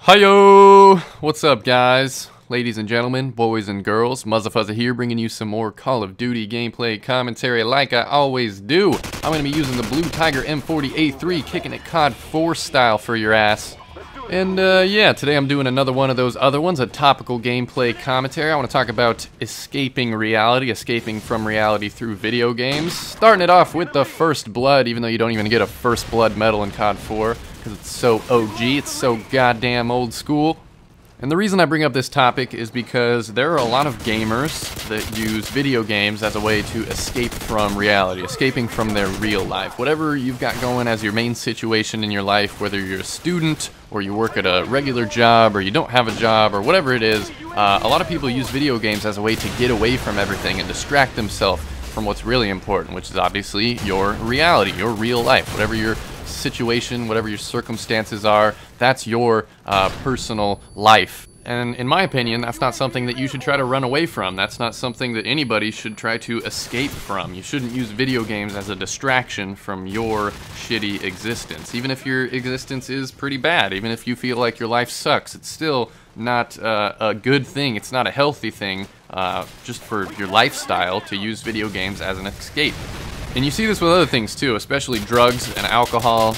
Hiyo! What's up, guys? Ladies and gentlemen, boys and girls, Muzzafuzza here, bringing you some more Call of Duty gameplay commentary like I always do. I'm going to be using the Blue Tiger M40A3, kicking it CoD4 style for your ass. And yeah, today I'm doing another one of those other ones, a topical gameplay commentary. I want to talk about escaping reality, escaping from reality through video games. Starting it off with the First Blood, even though you don't even get a First Blood medal in CoD4, because it's so OG, it's so goddamn old school. And the reason I bring up this topic is because there are a lot of gamers that use video games as a way to escape from reality, escaping from their real life. Whatever you've got going as your main situation in your life, whether you're a student or you work at a regular job or you don't have a job or whatever it is, a lot of people use video games as a way to get away from everything and distract themselves from what's really important, which is obviously your reality, your real life, whatever your situation, whatever your circumstances are, that's your personal life. And in my opinion, that's not something that you should try to run away from. That's not something that anybody should try to escape from. You shouldn't use video games as a distraction from your shitty existence. Even if your existence is pretty bad, even if you feel like your life sucks, it's still not a good thing. It's not a healthy thing just for your lifestyle to use video games as an escape. And you see this with other things too, especially drugs and alcohol.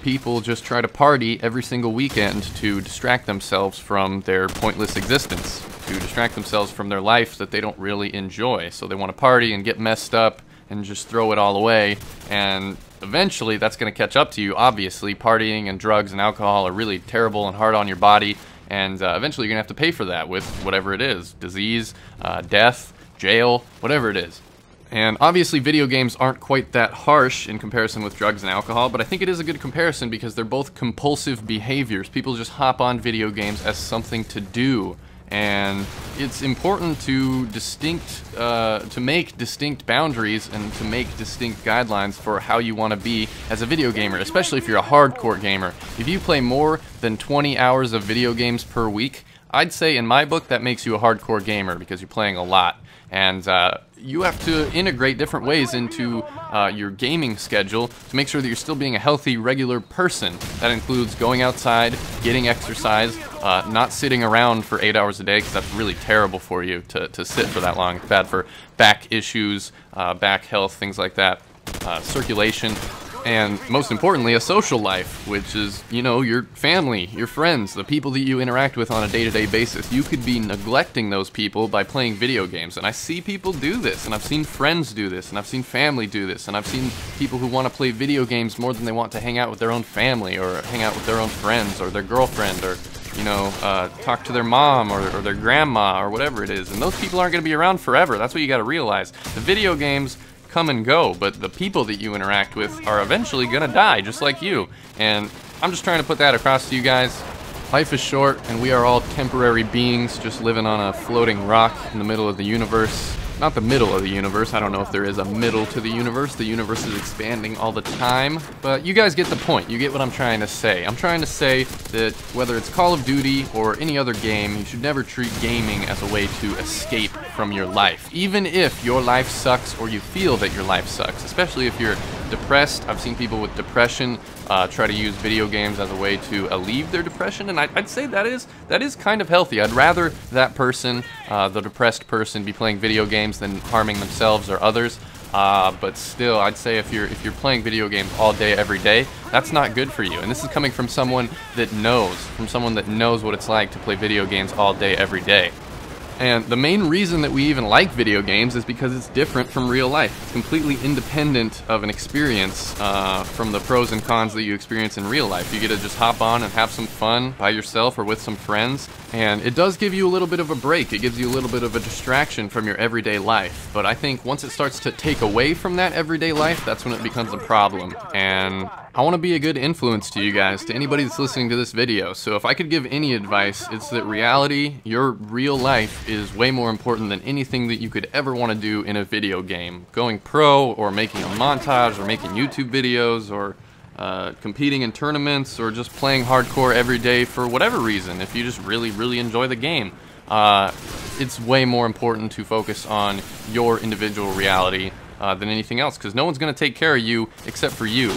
People just try to party every single weekend to distract themselves from their pointless existence, to distract themselves from their life that they don't really enjoy. So they want to party and get messed up and just throw it all away, and eventually that's going to catch up to you. Obviously, partying and drugs and alcohol are really terrible and hard on your body, and eventually you're going to have to pay for that with whatever it is, disease, death, jail, whatever it is. And obviously video games aren't quite that harsh in comparison with drugs and alcohol, but I think it is a good comparison because they're both compulsive behaviors. People just hop on video games as something to do, and it's important to make distinct boundaries and to make distinct guidelines for how you want to be as a video gamer, especially if you're a hardcore gamer. If you play more than 20 hours of video games per week, I'd say in my book that makes you a hardcore gamer because you're playing a lot. And you have to integrate different ways into your gaming schedule to make sure that you're still being a healthy, regular person. That includes going outside, getting exercise, not sitting around for 8 hours a day, because that's really terrible for you to sit for that long. It's bad for back issues, back health, things like that, circulation. And most importantly, a social life, which is, you know, your family, your friends, the people that you interact with on a day-to-day basis. You could be neglecting those people by playing video games. And I see people do this, and I've seen friends do this, and I've seen family do this, and I've seen people who want to play video games more than they want to hang out with their own family, or hang out with their own friends, or their girlfriend, or, you know, talk to their mom, or their grandma, or whatever it is. And those people aren't going to be around forever. That's what you got to realize. The video games come and go, but the people that you interact with are eventually gonna die, just like you. And I'm just trying to put that across to you guys. Life is short, and we are all temporary beings just living on a floating rock in the middle of the universe. Not the middle of the universe. I don't know if there is a middle to the universe. The universe is expanding all the time. But you guys get the point. You get what I'm trying to say. I'm trying to say that whether it's Call of Duty or any other game, you should never treat gaming as a way to escape from your life. Even if your life sucks or you feel that your life sucks. Especially if you're depressed. I've seen people with depression try to use video games as a way to alleviate their depression, and I'd say that is kind of healthy. I'd rather that person, the depressed person, be playing video games than harming themselves or others. But still, I'd say if you're playing video games all day, every day, that's not good for you. And this is coming from someone that knows, what it's like to play video games all day, every day. And the main reason that we even like video games is because it's different from real life. It's completely independent of an experience from the pros and cons that you experience in real life. You get to just hop on and have some fun by yourself or with some friends. And it does give you a little bit of a break. It gives you a little bit of a distraction from your everyday life. But I think once it starts to take away from that everyday life, that's when it becomes a problem. And I want to be a good influence to you guys, to anybody that's listening to this video. So if I could give any advice, it's that reality, your real life, is way more important than anything that you could ever want to do in a video game. Going pro, or making a montage, or making YouTube videos, or competing in tournaments, or just playing hardcore every day for whatever reason. If you just really enjoy the game, it's way more important to focus on your individual reality than anything else, because no one's going to take care of you except for you.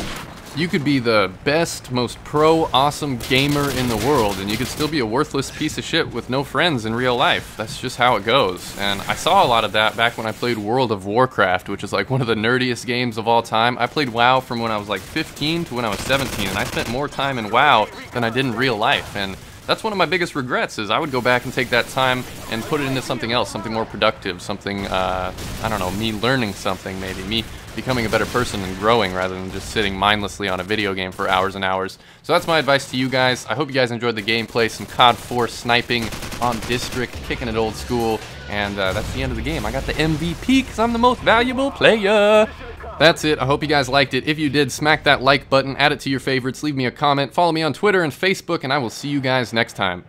You could be the best, most pro, awesome gamer in the world, and you could still be a worthless piece of shit with no friends in real life. That's just how it goes. And I saw a lot of that back when I played World of Warcraft, which is like one of the nerdiest games of all time. I played WoW from when I was like 15 to when I was 17, and I spent more time in WoW than I did in real life. And that's one of my biggest regrets, is I would go back and take that time and put it into something else, something more productive, something, I don't know, me learning something maybe, me becoming a better person and growing rather than just sitting mindlessly on a video game for hours and hours. So that's my advice to you guys. I hope you guys enjoyed the gameplay, some CoD4 sniping on District, kicking it old school, and that's the end of the game. I got the MVP because I'm the most valuable player. That's it. I hope you guys liked it. If you did, smack that like button, add it to your favorites, leave me a comment, follow me on Twitter and Facebook, and I will see you guys next time.